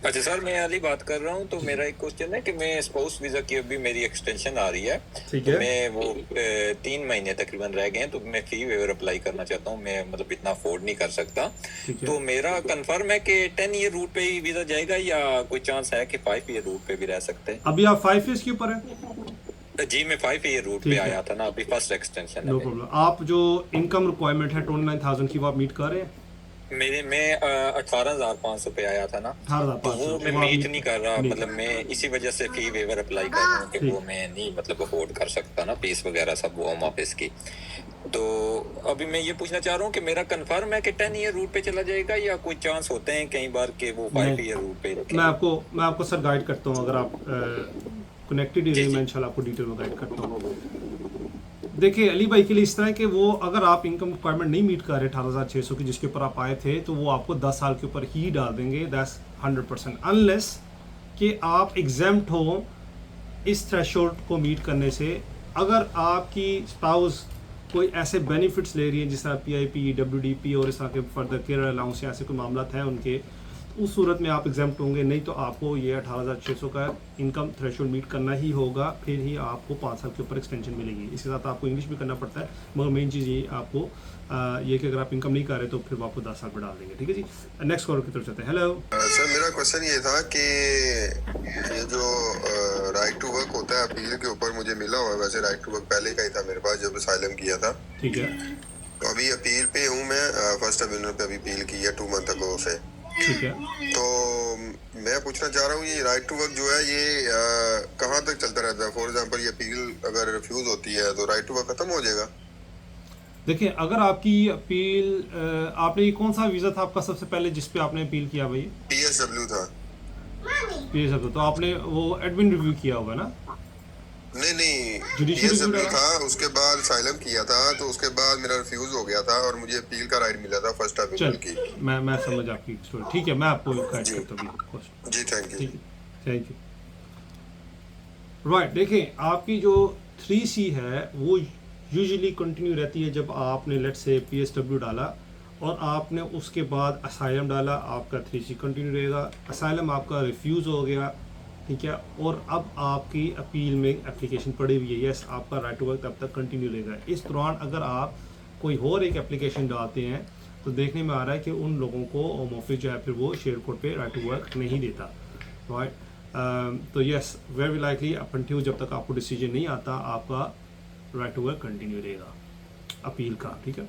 अच्छा सर, मैं अली बात कर रहा हूँ। तो मेरा एक क्वेश्चन है कि मैं स्पाउस वीज़ा की अभी मेरी एक्सटेंशन आ रही है, ठीक तो है। मैं वो 3 महीने तकरीबन रह गए हैं, तो मैं फी वेवर अप्लाई करना चाहता हूँ। मैं मतलब इतना अफोर्ड नहीं कर सकता। ठीक है। तो मेरा कंफर्म है कि 10 ईयर रूट पे ही वीज़ा जाएगा, या कोई चांस है कि 5 ईयर रूट पे भी रह सकते अभी आप 5 ईयर्स के ऊपर है। हैं? जी, मैं 5 ईयर रूट पे ठीक है, आया था ना, अभी फर्स्ट एक्सटेंशन है नो मेरी। प्रॉब्लम। आप जो इनकम रिक्वायरमेंट है 29,000 की, वो आप मीट कर रहे हैं। मेरे मैं 18,500 पे आया था ना, तो 18,500 वो मैं वो आप मीट मीट नहीं कर रहा। नहीं मतलब कर। मैं इसी वजह से फी वेवर अप्लाई कर रहा हूँ कि वो ठीक। मैं नहीं मतलब अफोर्ड कर सकता ना, फीस वगैरह सब वो होम ऑफिस की। तो अभी मैं ये पूछना चाह रहा हूँ कि मेरा कंफर्म है कि 10 ईयर रूट पे चला जाएगा, या कोई चांस होते हैं कई बार कि वो नहीं, 5 ईयर रूट पे मैं रखेंगे? आपको मैं आपको सर गाइड करता हूँ। अगर आप कनेक्टेड ही जी रहे, मैं जी। इंशाल्लाह आपको डिटेल में गाइड करता हूँ। देखिए अली भाई के लिए इस तरह है कि वो अगर आप इनकम रिक्वायरमेंट नहीं मीट कर रहे 18,600 की जिसके ऊपर आप आए थे, तो वो आपको 10 साल के ऊपर ही डाल देंगे। दैट्स 100%, अनलेस कि आप एग्जेम्प्ट हो इस थ्रेशोल्ड को मीट करने से। अगर आपकी स्पाउस कोई ऐसे बेनिफिट्स ले रही है जिस तरह PIP, WDP और इस तरह के फर्दर केयर अलाउंस या ऐसे कोई मामला है उनके, उस सूरत में आप एग्जाम्प्ट होंगे। नहीं तो आपको ये 18,600 का इनकम थ्रेशोल्ड मीट करना ही होगा, फिर ही आपको 5 साल के ऊपर एक्सटेंशन मिलेगी। इसके साथ आपको इंग्लिश भी करना पड़ता है, मगर मेन चीज़ ये आपको ये कि अगर आप इनकम नहीं कर रहे तो फिर वो आपको 10 साल पर डाल देंगे। ठीक है जी, नेक्स्ट कॉलर की तरफ चलते हैं। हेलो सर, मेरा क्वेश्चन ये था कि ये जो राइट टू वर्क होता है अपील के ऊपर मुझे मिला हुआ है। वैसे राइट टू वर्क पहले का ही था मेरे पास जब असाइलम किया था। ठीक है। तो अभी अपील पे हूँ मैं। फर्स्ट ट्रिब्यूनल पे अभी अपील की है 2 मंथ अगो से। ठीक है। तो मैं पूछना चाह रहा हूँ ये राइट टू वर्क जो है ये कहाँ तक चलता रहता है? फॉर एग्जांपल ये अपील अगर रिफ्यूज होती है तो राइट टू वर्क खत्म हो जाएगा? देखिए, अगर आपकी अपील आपने ये कौन सा वीज़ा था आपका सबसे पहले जिस पे आपने अपील किया भाई? PSW था। PSW, तो आपने वो एडमिन रिव्यू किया होगा ना, नहीं नहीं, जुडिशियल रिव्यू PSW डाला। था। उसके बाद असाइलम किया था, तो उसके बाद मेरा रिफ्यूज हो गया था और मुझे अपील का राइट मिला था फर्स्ट चल, ट्रिब्यूनल की। मैं समझ आपकी स्टोरी। ठीक है, मैं आपको गाइड जी करता हूँ क्वेश्चन। Ji, thank you. ठीक है, थैंक यू। राइट, देखिए आपकी जो 3C है वो यूजुअली कंटिन्यू रहती है जब आपने लेट से PSW डाला और आपने उसके बाद असाइलम डाला, आपका 3C कंटिन्यू रहेगा। असाइलम आपका रिफ्यूज़ हो गया, ठीक है, और अब आपकी अपील में एप्लीकेशन पड़ी हुई है, यस, आपका राइट टू वर्क तब तक कंटिन्यू रहेगा। इस दौरान अगर आप कोई और एक एप्लीकेशन डालते हैं तो देखने में आ रहा है कि उन लोगों को होम ऑफिस जो है फिर वो शेयर कोड पे राइट टू वर्क नहीं देता। राइट, तो yes, very likely up until जब तक आपको डिसीजन नहीं आता आपका राइट टू वर्क कंटिन्यू रहेगा अपील का। ठीक है,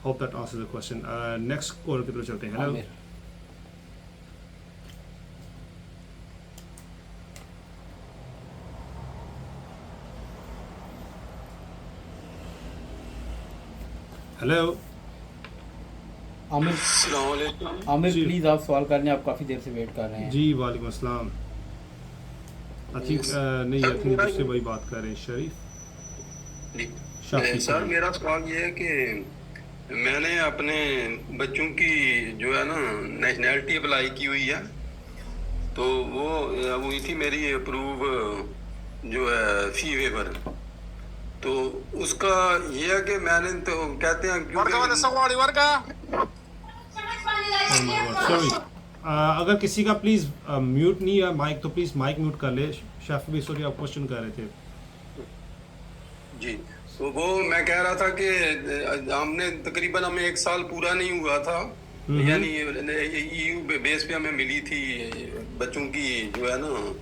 hope that answers the question. Next call की तरफ चलते हैं। हेलो हेलो आमिर अस्सलाम वालेकुम। आमिर जी प्लीज़ आप सवाल कर लें, आप काफ़ी देर से वेट कर रहे हैं। जी, वालेकुम अस्सलाम। आई थिंक नहीं, आई थिंक दूसरे भाई बात कर रहे हैं, शाफी सर, साहब। मेरा सवाल ये है कि मैंने अपने बच्चों की जो है ना नेशनैलिटी अप्लाई की हुई है, तो वो हुई थी मेरी अप्रूव जो है फी वेवर। तो उसका ये है कि मैंने तो कहते हैं क्योंकि सॉरी, अगर किसी का प्लीज़ म्यूट नहीं है माइक, तो प्लीज़ माइक म्यूट कर ले। शाफी भाई सॉरी, आप क्वेश्चन कर रहे थे। जी, तो वो मैं कह रहा था कि हमने तकरीबन हमें 1 साल पूरा नहीं हुआ था, यानी EU बेस पे हमें मिली थी बच्चों की जो है ना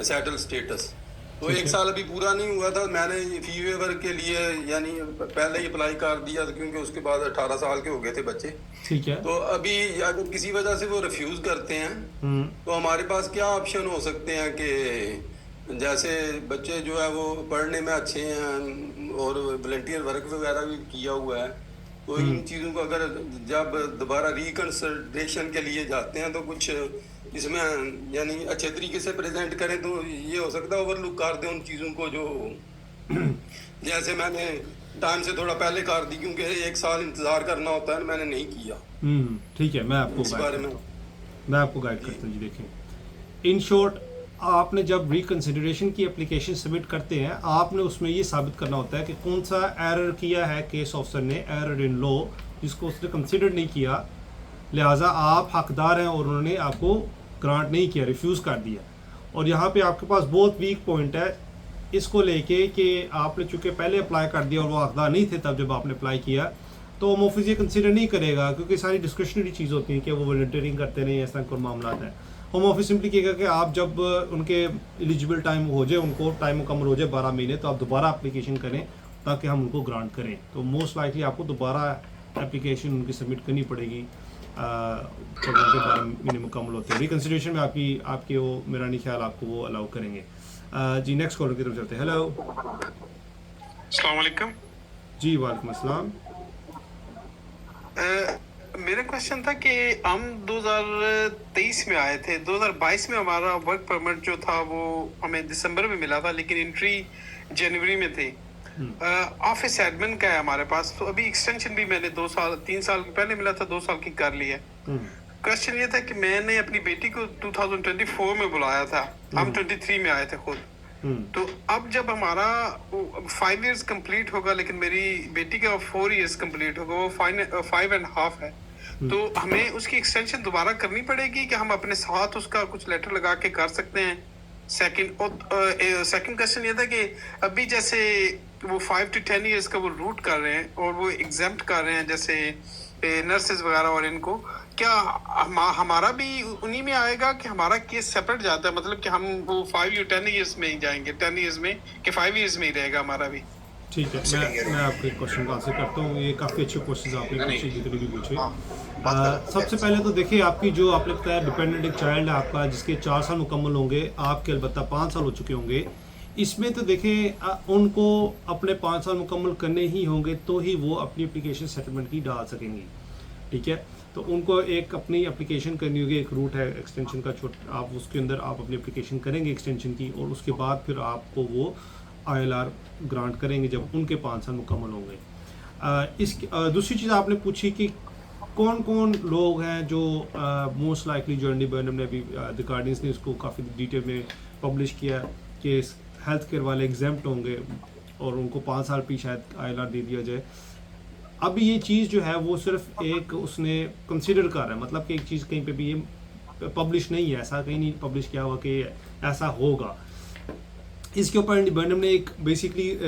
सेटल स्टेटस। तो ठीक 1 है। साल अभी पूरा नहीं हुआ था। मैंने फी वेवर के लिए यानी पहले ही अप्लाई कर दिया था, क्योंकि उसके बाद 18 साल के हो गए थे बच्चे। ठीक है। तो अभी अगर किसी वजह से वो रिफ्यूज करते हैं तो हमारे पास क्या ऑप्शन हो सकते हैं कि जैसे बच्चे जो है वो पढ़ने में अच्छे हैं और वॉलंटियर वर्क वगैरह भी किया हुआ है, तो इन चीज़ों को अगर जब दोबारा रिकंसिडरेशन के लिए जाते हैं तो कुछ इसमें यानी अच्छे तरीके से प्रेजेंट करें, तो ये हो सकता है ओवरलुक कर दें उन चीज़ों को जो जैसे मैंने टाइम से थोड़ा पहले कर दी, क्योंकि 1 साल इंतज़ार करना होता है, मैंने नहीं किया। ठीक है, मैं आपको इस गाइड बारे करता में हूँ। मैं आपको गाइड करता हूँ जी। देखिए, इन शॉर्ट, आपने जब रिकंसिडरेशन की एप्लीकेशन सबमिट करते हैं, आपने उसमें ये साबित करना होता है कि कौन सा एरर किया है केस ऑफिसर ने, एरर इन लॉ, जिसको उसने कंसिडर नहीं किया, लिहाजा आप हकदार हैं और उन्होंने आपको ग्रांट नहीं किया, रिफ्यूज़ कर दिया। और यहाँ पे आपके पास बहुत वीक पॉइंट है इसको लेके कि आपने चूँकि पहले अप्लाई कर दिया और वो हकदार नहीं थे तब जब आपने अप्लाई किया, तो होम ऑफिस ये कंसिडर नहीं करेगा, क्योंकि सारी डिस्क्रिशनरी चीज़ होती है कि वो वॉलंटियरिंग करते नहीं, ऐसा कोई मामला है। होम ऑफिस सिंपली कहेगा कि आप जब उनके एलिजिबल टाइम हो जाए, उनको टाइम मुकम्मल हो जाए 12 महीने, तो आप दोबारा एप्लीकेशन करें ताकि हम उनको ग्रांट करें। तो मोस्ट लाइकली आपको दोबारा एप्लीकेशन उनकी सबमिट करनी पड़ेगी जब उनके 12 महीने मुकम्मल होते हैं। रिकन्सिडरेशन में आपके वो मेरा नहीं ख्याल आपको वो अलाउ करेंगे। जी नेक्स्ट कॉलर की तरफ चलते हैं। हेलो, अस्सलाम वालेकुम। जी वालेकुम अस्सलाम। मेरा क्वेश्चन था कि हम 2023 में आए थे, 2022 में हमारा वर्क परमिट जो था वो हमें दिसंबर में मिला था, लेकिन एंट्री जनवरी में थी। ऑफिस एडमिन का है हमारे पास, तो अभी एक्सटेंशन भी मैंने 3 साल पहले मिला था, 2 साल की कर ली है। क्वेश्चन ये था कि मैंने अपनी बेटी को 2024 में बुलाया था, हम 23 में आए थे खुद। तो अब जब हमारा 5 इयर्स कंप्लीट होगा, लेकिन मेरी बेटी का 4 इयर्स कंप्लीट होगा, वो 5.5 है, तो हमें उसकी एक्सटेंशन दोबारा करनी पड़ेगी कि हम अपने साथ उसका कुछ लेटर लगा के कर सकते हैं? सेकंड क्वेश्चन ये था कि अभी जैसे वो 5 to 10 इयर्स का वो रूट कर रहे हैं और वो एग्जेम्प्ट कर रहे हैं, जैसे नर्सेज वगैरह, और इनको क्या हमारा भी उन्हीं में आएगा कि हमारा केस सेपरेट जाता है, मतलब कि हम वो 5 या 10 इयर्स में ही जाएंगे, 10 इयर्स में कि 5 इयर्स में ही रहेगा हमारा भी? ठीक है, मैं आपके क्वेश्चन का आंसर करता हूँ। ये काफ़ी अच्छे क्वेश्चन आपने पूछे, जितने भी पूछे। सबसे पहले तो देखिए, आपकी जो आपने बताया डिपेंडेंट एक चाइल्ड है आपका, जिसके 4 साल मुकम्मल होंगे, आपके अलबत्ता 5 साल हो चुके होंगे। इसमें तो देखें उनको अपने 5 साल मुकम्मल करने ही होंगे तो ही वो अपनी एप्लीकेशन सेटलमेंट की डाल सकेंगी। ठीक है, तो उनको एक अपनी एप्लीकेशन करनी होगी, एक रूट है एक्सटेंशन का, आप उसके अंदर आप अपनी एप्लीकेशन करेंगे एक्सटेंशन की, और उसके बाद फिर आपको वो ILR ग्रांट करेंगे जब उनके 5 साल मुकम्मल होंगे। दूसरी चीज़ आपने पूछी कि कौन कौन लोग हैं जो मोस्ट लाइकली जो एंडी बर्नम ने अभी द गार्डियंस ने उसको काफ़ी डिटेल में पब्लिश किया कि हेल्थ केयर वाले एग्जेम्प्ट होंगे और उनको 5 साल भी शायद ILR दे दिया जाए। अभी ये चीज़ जो है वो सिर्फ एक उसने कंसिडर कर रहा है, मतलब कि एक चीज़ कहीं पे भी ये पब्लिश नहीं है, ऐसा कहीं नहीं पब्लिश किया हुआ कि ऐसा होगा। इसके ऊपर एंडी बर्नम ने एक बेसिकली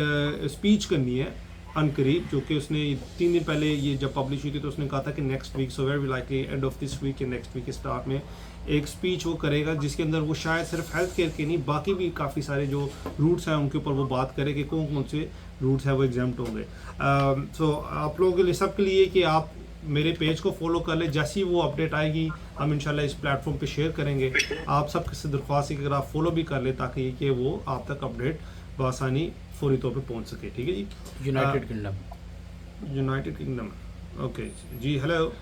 स्पीच करनी है अनकरीब, जो कि उसने 3 दिन पहले ये जब पब्लिश हुई थी तो उसने कहा था कि next week, so very likely end of this week या नेक्स्ट वीक के स्टार्ट में एक स्पीच वो करेगा, जिसके अंदर वो शायद सिर्फ हेल्थ केयर के नहीं, बाकी भी काफ़ी सारे जो रूट्स हैं उनके ऊपर वो बात करे कि कौन कौन से रूट्स हैं वो एग्जाम्प्ट होंगे। सो आप लोगों के लिए, सबके लिए कि आप मेरे पेज को फॉलो कर ले, जैसी वो अपडेट आएगी हम इंशाल्लाह इस प्लेटफॉर्म पे शेयर करेंगे। आप सब से दरख्वास्त है कि अगर आप फॉलो भी कर ले ताकि कि वो आप तक अपडेट बआसानी फौरी तौर पे पहुंच सके। ठीक है जी। यूनाइटेड किंगडम, ओके जी। हेलो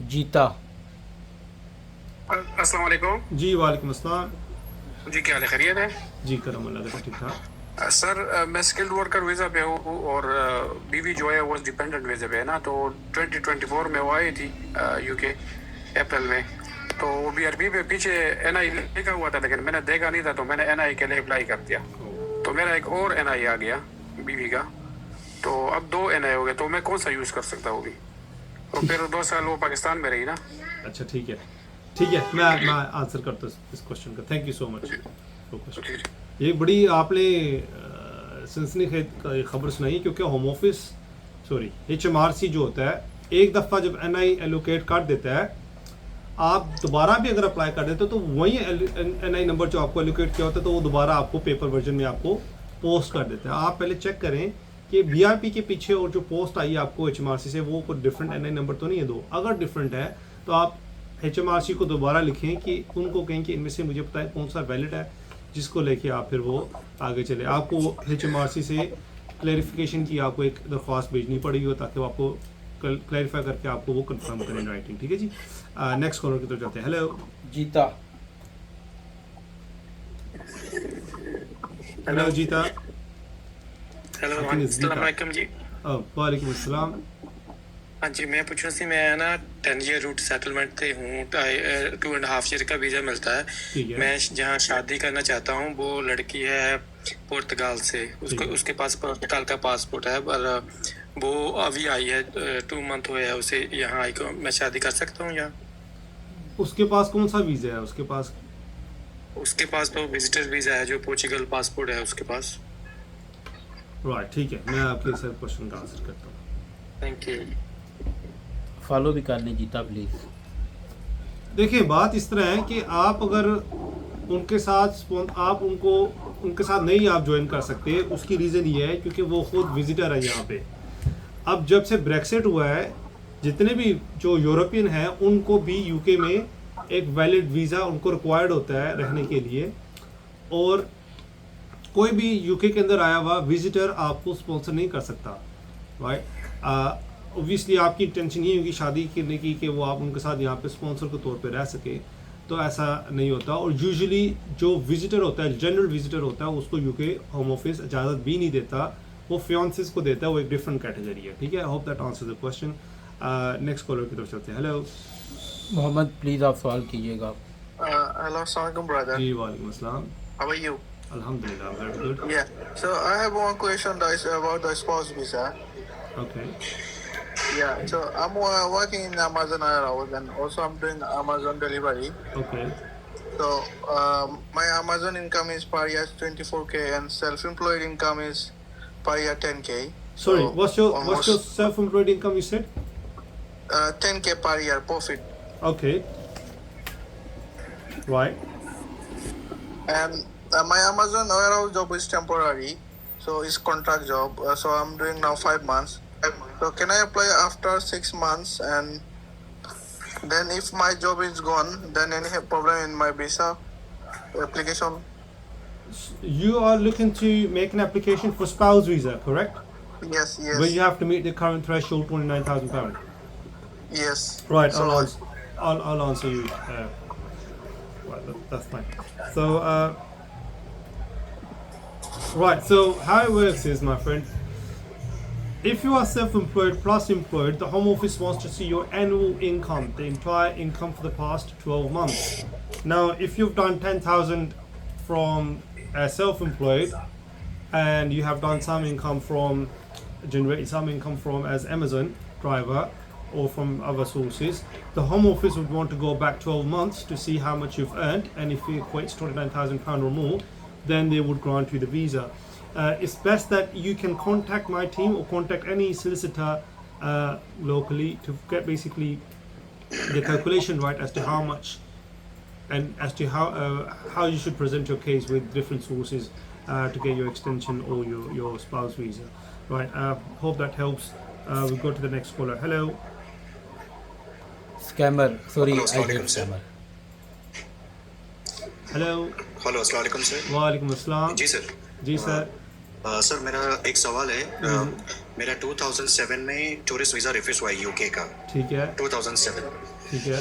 जीता। अस्सलाम वालेकुम। जी वालेकुम अस्सलाम। जी क्या हाल है, खैरियत है? जी करम अल्लाह का, ठीक ठाक। सर मैं स्किल्ड वर्कर वीज़ा पे हूँ और बीवी जो है वो डिपेंडेंट वीज़ा पे है ना, तो 2024 में वो आई थी UK अप्रैल में, तो वो BRB पे पीछे NI लिखा हुआ था, लेकिन मैंने देखा नहीं था तो मैंने NI के लिए अप्लाई कर दिया, तो मेरा एक और NI आ गया बीवी का, तो अब 2 NI हो गए, तो मैं कौन सा यूज़ कर सकता हूँ अभी? तो फिर 2 साल वो पाकिस्तान में रही ना। अच्छा ठीक है, मैं आंसर करता हूँ इस क्वेश्चन का। Thank you so much. ये बड़ी आपने सनसनीखेज खबर सुनाई, क्योंकि होम ऑफिस HMRC जो होता है, एक दफ़ा जब NI एलोकेट कर देता है, आप दोबारा भी अगर अप्लाई कर देते हो तो वही NI नंबर जो आपको एलोकेट किया होता है तो वो दोबारा आपको पेपर वर्जन में आपको पोस्ट कर देते हैं। आप पहले चेक करें कि BRP के पीछे और जो पोस्ट आई है आपको HMRC से वो कोई डिफरेंट NI नंबर तो नहीं है 2। अगर डिफरेंट है तो आप HMRC को दोबारा लिखें कि उनको कहें कि इनमें से मुझे पता है कौन सा वैलिड है, जिसको लेके आप फिर वो आगे चले। आपको HMRC से क्लैरिफिकेशन की आपको एक दरख्वास्त भेजनी पड़ेगी ताकि वो आपको क्लैरिफाई करके आपको वो कंफर्म करें राइटिंग। ठीक है जी। नेक्स्ट कॉलर की तरफ जाते हैं। हेलो जीता। हेलो जीता। हेलो अस्सलाम वालेकुम जी। वालेकुम अस्सलाम। हाँ जी, मैं पूछना सी, मैं ना 10 ईयर रूट सेटलमेंट पे हूँ, 2.5 ईयर का वीज़ा मिलता है। मैं जहाँ शादी करना चाहता हूँ वो लड़की है पुर्तगाल से, उसके पास पुर्तगाल का पासपोर्ट है, पर वो अभी आई है 2 मंथ हुए हैं उसे यहाँ आई को। मैं शादी कर सकता हूँ यहाँ? उसके पास कौन सा वीज़ा है उसके पास? उसके पास तो विजिटर वीजा है, जो पोर्चुगल पासपोर्ट है उसके पास। राइट, ठीक है, मैं आपके सर क्वेश्चन का आंसर करता हूँ। Thank you. फॉलो भी कर लें जीता प्लीज़। देखिए, बात इस तरह है कि आप अगर उनके साथ आप उनके साथ नहीं आप ज्वाइन कर सकते, उसकी रीज़न ये है क्योंकि वो खुद विजिटर है यहाँ पे। अब जब से ब्रेक्सिट हुआ है, जितने भी जो यूरोपियन हैं उनको भी यूके में एक वैलिड वीज़ा उनको रिक्वायर्ड होता है रहने के लिए, और कोई भी यूके के अंदर आया हुआ विजिटर आपको स्पॉन्सर नहीं कर सकता। राइट, ओब्वियसली आपकी टेंशन ये होगी शादी करने की कि वो आप उनके साथ यहाँ पे स्पॉन्सर के तौर पे रह सके, तो ऐसा नहीं होता। और यूजुअली जो विजिटर होता है, जनरल विजिटर होता है, उसको यूके होम ऑफिस इजाज़त भी नहीं देता, वो फियांसेस को देता है, वो एक डिफरेंट कैटेगरी है। ठीक है, I hope that answers the question. Next collar की तरफ चलते हैं। हेलो मोहम्मद, प्लीज़ आप सवाल कीजिएगा। Hello, assalamualaikum, brother. जी, वालेकुम अस्सलाम। How are you? अल्हम्दुलिल्लाह, very good. Yeah. So I have one question that is about the spouse visa. Okay. Yeah. So I'm working in Amazon warehouse, and also I'm doing Amazon delivery. Okay. So my Amazon income is per year 24K, and self-employed income is per year 10K. Sorry, So what's your almost, self-employed income you said? 10K per year profit. Okay. Right. And my Amazon warehouse job is temporary, so it's contract job. So I'm doing now 5 months. So can I apply after 6 months? And then if my job is gone, then any problem in my visa application? You are looking to make an application for spouse visa, correct? Yes, yes, Where you have to meet the current threshold, £29,000. yes. Right, So I'll answer you. Right, that's fine. So, right, so how it works is, my friend, if you are self-employed plus employed, the Home Office wants to see your annual income, the entire income for the past 12 months. Now, if you've done 10,000 from self-employed, and you have done some income from, generated some income from as Amazon driver or from other sources, the Home Office would want to go back 12 months to see how much you've earned, and if it equates £29,000 or more, then they would grant you the visa. It's best that you can contact my team or contact any solicitor locally to get basically the calculation right as to how much and as to how you should present your case with different sources to get your extension or your spouse visa. Right, hope that helps. We'll go to the next caller. Hello. Scammer, sorry, hello, I अस्सलाम hate वालेकुम sir. Scammer. Hello. Hello, अस्सलाम वालेकुम sir. वालेकुम अस्सलाम। जी sir. जी sir. Sir, मेरा एक सवाल है। मेरा 2007 में टूरिस्ट वीज़ा रिफ्यूज हुआ है यूके का। ठीक है। 2007। ठीक है।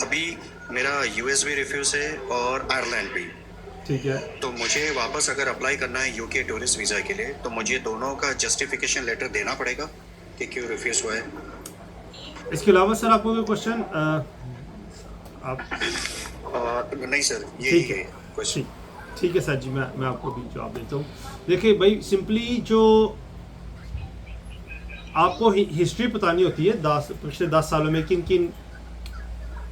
अभी मेरा यूएस भी रिफ्यूज है और आयरलैंड भी। ठीक है। तो मुझे वापस अगर अप्लाई करना है यूके टूरिस्ट वीज़ा के लिए, तो मुझे दोनों का जस्टिफिकेशन लेटर देना पड़ेगा कि क्यों रिफ्यूज हुआ है। इसके अलावा सर आपको कोई क्वेश्चन आप नहीं सर, यही है क्वेश्चन। ठीक है सर जी, मैं आपको भी जवाब देता हूँ। देखिए भाई, सिंपली जो आपको हिस्ट्री बतानी होती है पिछले 10 सालों में किन किन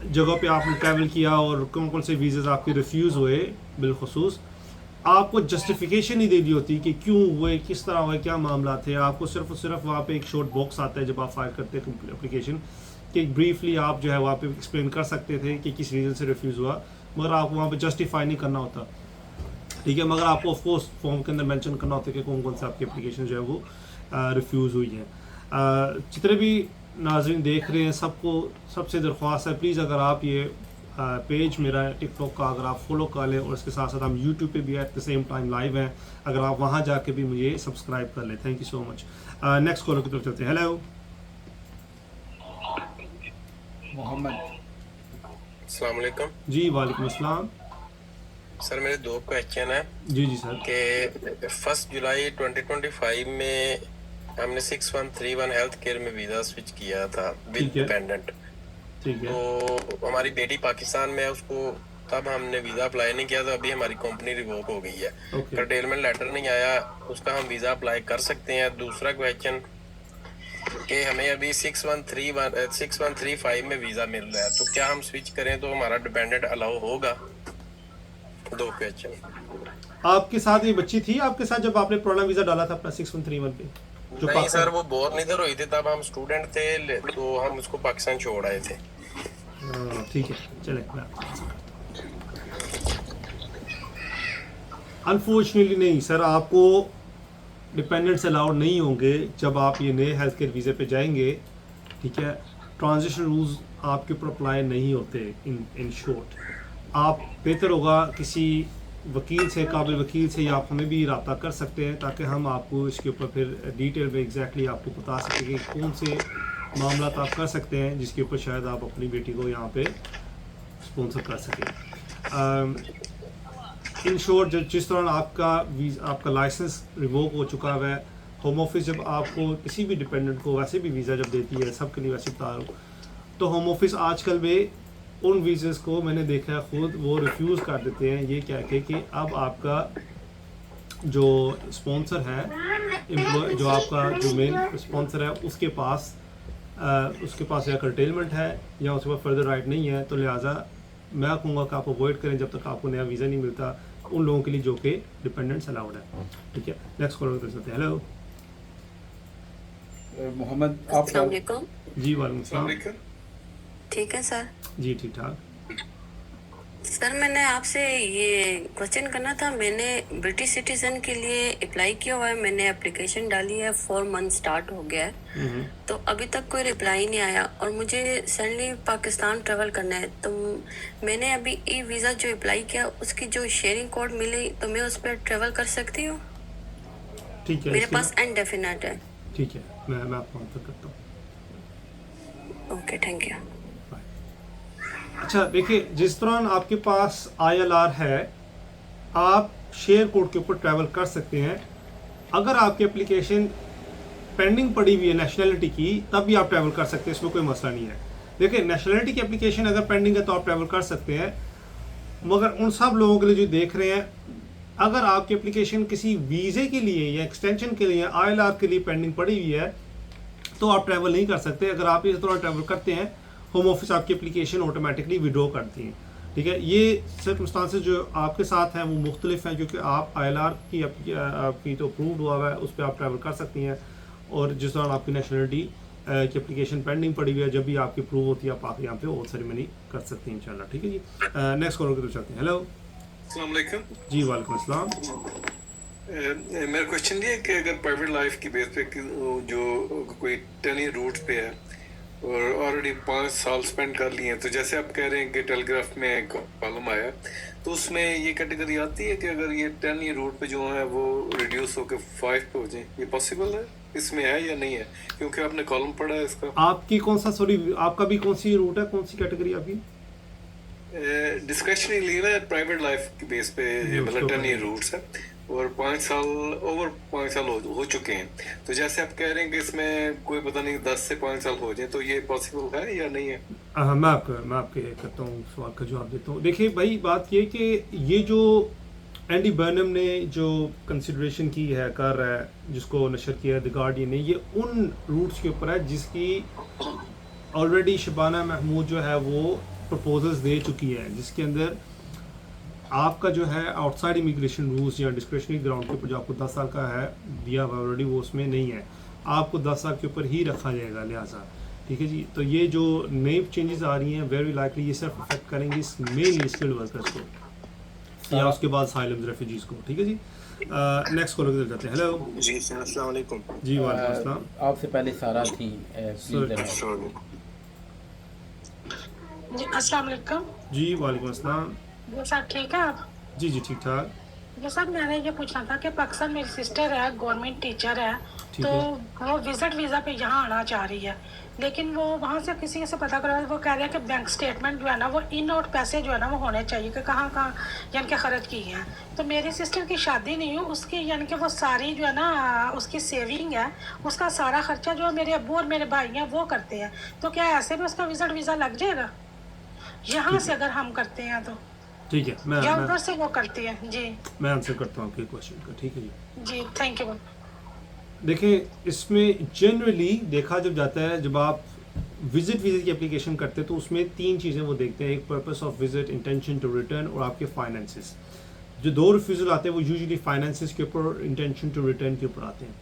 जगहों पे आपने ट्रैवल किया और कौन कौन से वीज़ा आपके रिफ्यूज़ हुए, बिलखुसूस आपको जस्टिफिकेशन ही देनी होती है कि क्यों हुए, किस तरह हुए, क्या मामला थे। आपको सिर्फ और सिर्फ वहाँ पे एक शॉर्ट बॉक्स आता है जब आप फाइल करते हैं एप्लीकेशन, कि ब्रीफली आप जो है वहाँ पे एक्सप्लेन कर सकते थे कि किस रीज़न से रिफ्यूज़ हुआ, मगर आपको वहाँ पे जस्टिफाई नहीं करना होता। ठीक है, मगर आपको ऑफकोर्स फॉर्म के अंदर मेंशन करना होता है कि कौन कौन से आपकी एप्लीकेशन जो है वो रिफ्यूज़ हुई है। जितने भी नाज़रीन देख रहे हैं, सबको सबसे दरख्वास्त है, प्लीज़ अगर आप ये पेज मेरा टिकटॉक का अगर आप फॉलो कर लें, और इसके साथ साथ हम यूट्यूब पे भी at the same time live हैं, अगर आप वहाँ जाके भी मुझे सब्सक्राइब कर लें। Thank you so much. Next collar की तरफ चलते हैं। हेलो मोहम्मद। अस्सलाम वालेकुम। जी, वालेकुम अस्सलाम। सर, मेरे 2 क्वेश्चन है जी जी सर। कि 1 जुलाई 2025 में हमने 6131 हेल्थ केयर में वीज़ा स्विच किया था विद ठीक है। डिपेंडेंट। ठीक है। तो हमारी बेटी पाकिस्तान में है, उसको तब हमने वीज़ा अप्लाई नहीं किया, तो अभी हमारी कंपनी रिवोक हो गई है, ओके। कर्टेलमेंट लेटर नहीं आया, उसका हम वीज़ा अप्लाई कर सकते हैं। दूसरा क्वेश्चन कि हमें अभी 6135 में वीजा मिल रहा है, तो क्या हम स्विच करें तो हमारा डिपेंडेंट अलाउ होगा? 2 क्वेश्चन। आपके साथ ये बच्ची थी आपके साथ जब आपने पुराना वीजा डाला था अपना 6131 पे? जो नहीं सर, वो बोर निधर हुई थी, तब हम स्टूडेंट थे, तो हम उसको पाकिस्तान छोड़ आए थे। ठीक है, चले। अनफॉर्चुनेटली नहीं सर, आपको डिपेंडेंट्स अलाउड नहीं होंगे जब आप ये नए हेल्थ केयर वीज़े पे जाएंगे, ठीक है। ट्रांजिशन रूल्स आपके ऊपर अप्लाई नहीं होते। इन शॉर्ट, आप बेहतर होगा किसी वकील से, काबिल वकील से, या आप हमें भी रब्ता कर सकते हैं ताकि हम आपको इसके ऊपर फिर डिटेल में एग्जैक्टली आपको बता सकें कि कौन से मामला आप कर सकते हैं जिसके ऊपर शायद आप अपनी बेटी को यहाँ पे स्पॉन्सर कर सकें। इन शॉर्ट, जिस दौरान आपका लाइसेंस रिवोक हो चुका है, होम ऑफिस जब आपको किसी भी डिपेंडेंट को वैसे भी वीज़ा जब देती है, सबके लिए वैसे बता रहा हूँ, तो होम ऑफिस आजकल में उन वीज़ेस को मैंने देखा है खुद, वो रिफ्यूज़ कर देते हैं ये कह के कि अब आपका जो स्पॉन्सर है, जो आपका जो मेन स्पॉन्सर है, उसके पास या कर्टेलमेंट है या उसके पास फर्दर राइट नहीं है, तो लिहाजा मैं कहूँगा कि आप अवॉइड करें जब तक आपको नया वीज़ा नहीं मिलता उन लोगों के लिए जो कि डिपेंडेंट्स अलाउड है, ठीक है। नेक्स्ट कॉलर कर सकते हैं। हेलो मोहम्मद, आप अस्सलाम वालेकुम। जी वालेकुम सलाम। ठीक है सर। जी ठीक ठाक। सर मैंने आपसे ये क्वेश्चन करना था। मैंने ब्रिटिश सिटीजन के लिए अप्लाई किया हुआ है, मैंने एप्लीकेशन डाली है, 4 मंथ स्टार्ट हो गया है, तो अभी तक कोई रिप्लाई नहीं आया और मुझे सडनली पाकिस्तान ट्रेवल करना है। तो मैंने अभी ई वीज़ा जो अप्लाई किया उसकी जो शेयरिंग कोड मिली तो मैं उस पर ट्रेवल कर सकती हूँ? ठीक है, मेरे पास इनडेफिनेट है। ठीक है, मैं आपको आंसर करता हूँ। Okay, thank you. अच्छा देखिए, जिस दौरान आपके पास ILR है, आप शेयर कोड के ऊपर ट्रैवल कर सकते हैं। अगर आपकी एप्लीकेशन पेंडिंग पड़ी हुई है नेशनलिटी की, तब भी आप ट्रैवल कर सकते हैं, इसमें कोई मसला नहीं है। देखिए, नेशनलिटी की एप्लीकेशन अगर पेंडिंग है तो आप ट्रैवल कर सकते हैं, मगर उन सब लोगों के लिए जो देख रहे हैं, अगर आपकी एप्लीकेशन किसी वीज़े के लिए या एक्सटेंशन के लिए, ILR के लिए पेंडिंग पड़ी हुई है, तो आप ट्रैवल नहीं कर सकते। अगर आप इस दौरान ट्रैवल करते हैं, होम ऑफिस आपकी एप्लीकेशन ऑटोमेटिकली विड्रॉ करती है, ठीक है। ये सर्कमस्टांसेस जो आपके साथ हैं वो मुख्तलिफ हैं, क्योंकि आप ILR की आपकी तो अप्रूव्ड हुआ है, उस पर आप ट्रैवल कर सकती हैं, और जिस दौरान आपकी नेशनलिटी की एप्लीकेशन पेंडिंग पड़ी हुई है, जब भी आपकी अप्रूव होती है, आप आके यहाँ पे और सेरेमनी कर सकती हैं इंशाल्लाह, ठीक है जी। नेक्स्ट कॉलर की तरफ चलते हैं। हेलो अस्सलाम वालेकुम। जी वालेकुम अस्सलाम। मेरा क्वेश्चन ये है कि अगर प्राइवेट लाइफ की बेस पे जो कोई 10 ईयर रूट पे है और ऑलरेडी 5 साल स्पेंड कर लिए हैं, तो जैसे आप कह रहे हैं कि टेलीग्राफ में कॉलम आया, तो उसमें ये कैटेगरी आती है कि अगर ये 10 ईयर रूट पे जो है वो रिड्यूस होकर 5 पे हो जाए, ये पॉसिबल है? इसमें है या नहीं है? क्योंकि आपने कॉलम पढ़ा है इसका। आपकी कौन सा, सॉरी आपका भी कौन सी रूट है, कौन सी कैटेगरी आपकी? डिस्क्रिप्शनरी लीव है प्राइवेट लाइफ की बेस पे, मतलब 10 ईयर रूट्स है और 5 साल हो चुके हैं। तो जैसे आप कह रहे हैं कि इसमें कोई पता नहीं 10 से 5 साल हो जाए, तो ये पॉसिबल है या नहीं है? मैं आपके करता हूँ, सवाल का जवाब देता हूँ। देखिए भाई, बात ये कि ये जो एंडी बर्नम ने जो कंसिडरेशन की है, कर रहा है, जिसको नशर किया है द गार्डियन ने, ये उन रूट्स के ऊपर है जिसकी ऑलरेडी शबाना महमूद जो है वो प्रपोजल्स दे चुकी है, जिसके अंदर आपका जो है आउटसाइड इमिग्रेशन रूल्स या डिस्क्रिशनरी ग्राउंड के ऊपर जो आपको 10 साल का है दिया हुआ ऑलरेडी, वो उसमें नहीं है, आपको 10 साल के ऊपर ही रखा जाएगा, लिहाजा ठीक है जी। तो ये जो नई चेंजेस आ रही हैं, वेरी लाइकली ये सिर्फ अफेक्ट करेंगी मेनली स्किल्ड वर्कर्स को या उसके बाद साइलम्स रेफ्यूजीज को, ठीक है जी। नेक्स्ट कॉलर की तरफ जाते हैं। हेलो जी अस्सलाम वालेकुम। जी वालेकुम अस्सलाम। आपसे पहले सारा थी, जी अस्सलाम वालेकुम। जी वालेकुम अस्सलाम। जी सर ठीक है आप? जी जी ठीक ठाक। जी सर, मैंने ये पूछना था कि पाकिस्तान मेरी सिस्टर है, गवर्नमेंट टीचर है, तो वो विजिट वीज़ा पे यहाँ आना चाह रही है, लेकिन वो वहाँ से किसी से पता करा, वो कह रहे हैं कि बैंक स्टेटमेंट जो है ना, वो इन आउट पैसे जो है ना वो होने चाहिए कि कहाँ कहाँ यानी कि खर्च किए हैं। तो मेरी सिस्टर की शादी नहीं हुई, उसकी यानी कि वो सारी जो है ना उसकी सेविंग है, उसका सारा खर्चा जो मेरे अब्बू और मेरे भाई हैं वो करते हैं, तो क्या ऐसे भी उसका विजिट वीज़ा लग जाएगा यहाँ से अगर हम करते हैं तो? ठीक है, मैं उधर से वो करती है जी। मैं आंसर करता हूँ आपके क्वेश्चन का, ठीक है जी। जी थैंक यू। देखिए इसमें जनरली देखा जब जाता है, जब आप विजिट वीज़ा की एप्लीकेशन करते हैं तो उसमें 3 चीज़ें वो देखते हैं, एक purpose of visit, intention to return और आपके फाइनेंसेस। जो 2 रिफ्यूज़ल आते हैं वो यूजुअली फाइनेंसेस के ऊपर, इंटेंशन टू रिटर्न के ऊपर आते हैं।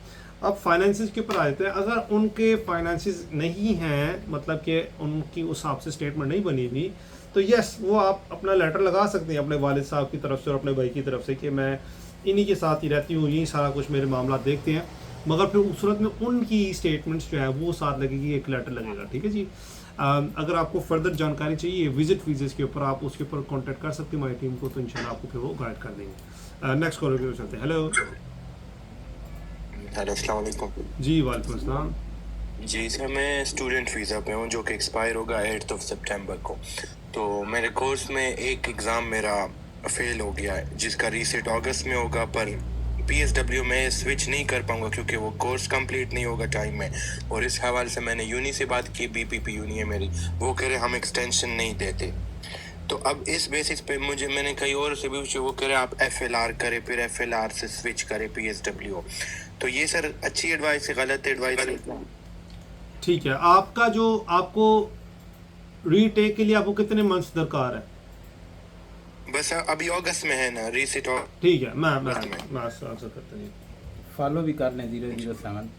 अब फाइनेंसेस के ऊपर आ जाते हैं, अगर उनके फाइनेंसेस नहीं हैं, मतलब कि उनकी उस हिसाब से स्टेटमेंट नहीं बनी हुई, तो यस वो आप अपना लेटर लगा सकते हैं अपने वालिद साहब की तरफ से और अपने भाई की तरफ से कि मैं इन्हीं के साथ ही रहती हूँ, यही सारा कुछ मेरे मामला देखते हैं, मगर फिर उस सूरत में उनकी स्टेटमेंट्स जो है वो साथ लगेगी, एक लेटर लगेगा। ठीक है जी। अगर आपको फर्दर जानकारी चाहिए विजिट वीज़े के ऊपर, आप उसके ऊपर कांटेक्ट कर सकते हैं हमारी टीम को, तो इंशाल्लाह आपको फिर वो गाइड कर देंगे। नेक्स्ट कॉलर की ओर चलते हैं। हेलो अस्सलाम वालेकुम। जी वालेकुम अस्सलाम। जी सर, मैं स्टूडेंट वीज़ा पे हूँ जो कि एक्सपायर होगा 8 सितंबर को। तो मेरे कोर्स में एक एग्ज़ाम मेरा फेल हो गया है जिसका रीसेट अगस्त में होगा, पर PSW में स्विच नहीं कर पाऊंगा क्योंकि वो कोर्स कंप्लीट नहीं होगा टाइम में। और इस हवाले से मैंने यूनी से बात की, BPP यूनी है मेरी, वो कह रहे हम एक्सटेंशन नहीं देते। तो अब इस बेसिस पे मैंने कई और से भी पूछा, वो कह रहे आप FLR करें, फिर FLR से स्विच करें PSW। तो ये सर अच्छी एडवाइस है, गलत एडवाइस है? ठीक है, आपका जो आपको रीटेक के लिए आपको कितने मंथ्स दरकार है? बस अभी अगस्त में है ना रीसेट। ठीक है, मैं आंसर करता हूँ। फॉलो भी कर लें 007।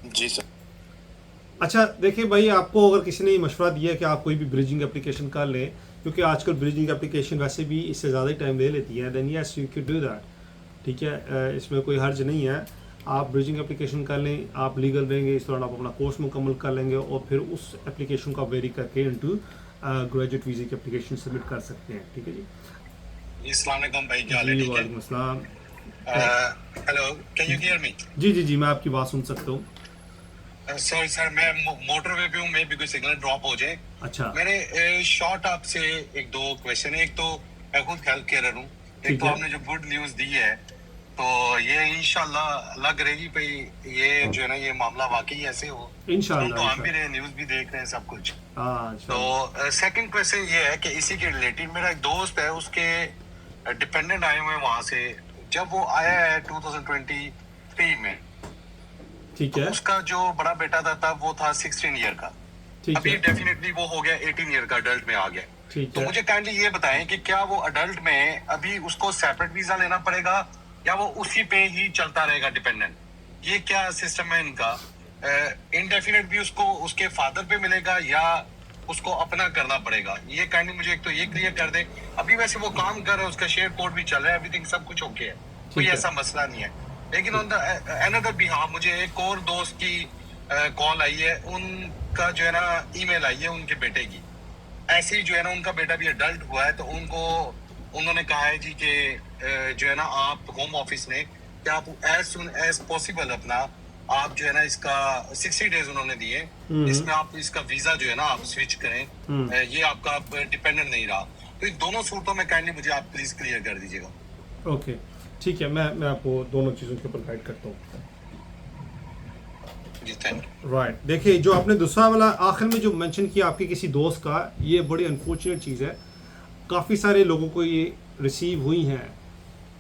जी सर। अच्छा देखिए भाई, आपको अगर किसी ने मशवरा दिया कि आप कोई भी ब्रिजिंग एप्लीकेशन कर लें, क्योंकि आजकल ब्रिजिंग एप्लीकेशन वैसे भी इससे ज़्यादा ही टाइम ले लेती है, then yes you can do that. ठीक है, इसमें कोई हर्ज नहीं है, आप ब्रिजिंग एप्लीकेशन कर लें, आप लीगल रहेंगे, इस दौरान आप अपना कोर्स मुकम्मल कर लेंगे और फिर उस एप्लीकेशन को आप वेरी करके इनटू ग्रेजुएट वीज़ा की एप्लीकेशन सबमिट कर सकते हैं। ठीक है जी। अस्सलाम वालेकुम भाई, क्या हाल है? ठीक है, वालेकुम अस्सलाम। Hello, can you hear me? जी मैं आपकी बात सुन सकता हूँ। सॉरी सर, मैं मोटरवे पे हूँ, मे भी कोई सिग्नल ड्रॉप हो जाए। अच्छा, मेरे शॉर्ट आपसे 1-2 क्वेश्चन है। एक तो मैं खुद हेल्थ केयर हूँ, एक तो आपने जो गुड न्यूज़ दी है तो ये इंशाल्लाह लग रही भाई ये जो है ना ये मामला वाकई ऐसे हो इंशाल्लाह। तो हम भी रहे, न्यूज़ भी देख रहे हैं सब कुछ। तो सेकंड क्वेश्चन ये है कि इसी के रिलेटेड मेरा एक दोस्त है, उसके डिपेंडेंट आए हुए हैं वहां से, जब वो आया है 2023 में। ठीक है, तो उसका जो बड़ा बेटा था तब वो था 16 ईयर का, अभी डेफिनेटली वो हो गया 18 ईयर का, अडल्ट में आ गया। तो मुझे काइंडली ये बताएं कि क्या वो अडल्ट में अभी उसको सेपरेट वीजा लेना पड़ेगा या वो उसी पे ही चलता रहेगा डिपेंडेंट? ये क्या सिस्टम है इनका? इंडेफिनेट भी उसको उसके फादर पे मिलेगा या उसको अपना करना पड़ेगा? ये काइंडली मुझे एक तो ये क्लियर कर दे। अभी वैसे वो काम कर रहा है, उसका शेयर कोड भी चल रहा है, एवरीथिंग सब कुछ ओके है, कोई ऐसा मसला नहीं है। लेकिन ऑन द अनदर बिहाफ मुझे एक और दोस्त की कॉल आई है, उनका जो है ना ईमेल आई है उनके बेटे की, ऐसे ही जो है ना उनका बेटा भी अडल्ट हुआ है, तो उन्होंने कहा है जी कि जो है ना आप होम ऑफिस ने क्या आप एज सुन एज पॉसिबल अपना आप जो है ना इसका 60 डेज उन्होंने दिए, इसमें आप इसका वीजा जो है ना आप स्विच करें, ये आपका डिपेंडेंट नहीं रहा। तो इन दोनों सूरतों में काइंडली मुझे आप प्लीज क्लियर कर दीजिएगा। ओके ठीक है, मैं आपको दोनों चीज़ों के ऊपर गाइड करता हूँ। राइट, देखिए जो आपने दूसरा वाला आखिर में जो मेंशन किया आपके किसी दोस्त का, ये बड़ी अनफॉर्चुनेट चीज़ है। काफ़ी सारे लोगों को ये रिसीव हुई हैं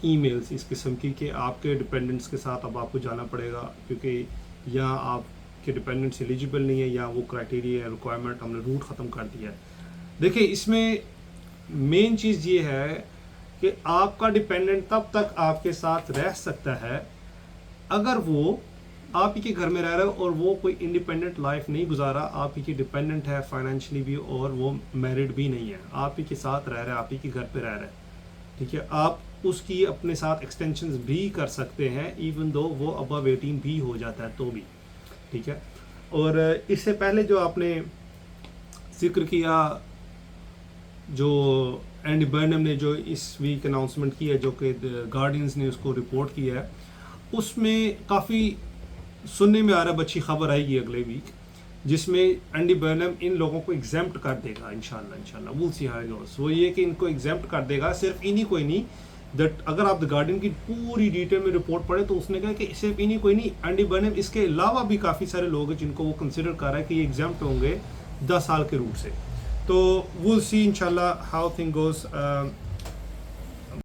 ईमेल्स इस किस्म की कि आपके डिपेंडेंट्स के साथ अब आपको जाना पड़ेगा क्योंकि या आपके डिपेंडेंट्स एलिजिबल नहीं है या वो क्राइटेरिया रिक्वायरमेंट हमने रूट ख़त्म कर दिया है। देखिए इसमें मेन चीज़ ये है कि आपका डिपेंडेंट तब तक आपके साथ रह सकता है अगर वो आप ही के घर में रह रहा है और वो कोई इंडिपेंडेंट लाइफ नहीं गुजारा, आप ही की डिपेंडेंट है फाइनेंशियली भी और वो मैरिड भी नहीं है, आप ही के साथ रह रहा है, आप ही के घर पे रह रहा है। ठीक है, आप उसकी अपने साथ एक्सटेंशंस भी कर सकते हैं इवन दो वो अबव 18 भी हो जाता है तो भी। ठीक है, और इससे पहले जो आपने जिक्र किया, जो एंडी बर्नम ने जो इस वीक अनाउंसमेंट की है, जो कि गार्डियंस ने उसको रिपोर्ट किया है, उसमें काफ़ी सुनने में आ रहा है, अच्छी खबर आएगी अगले वीक, जिसमें एंडी बर्नम इन लोगों को एग्जेम्प्ट कर देगा इंशाल्लाह will see how it goes. वो ये कि इनको एग्जेम्प्ट कर देगा, सिर्फ इन्हीं कोई नहीं, दैट अगर आप द गार्डियन की पूरी डिटेल में रिपोर्ट पढ़े तो उसने कहा कि सिर्फ इन्हीं कोई नहीं, एंडी बर्नम इसके अलावा भी काफ़ी सारे लोग हैं जिनको वो कंसिडर कर रहा है कि ये एग्जेम्प्ट होंगे 10 साल के रूट से। तो विल सी इंशाल्लाह हाउ थिंग गोस।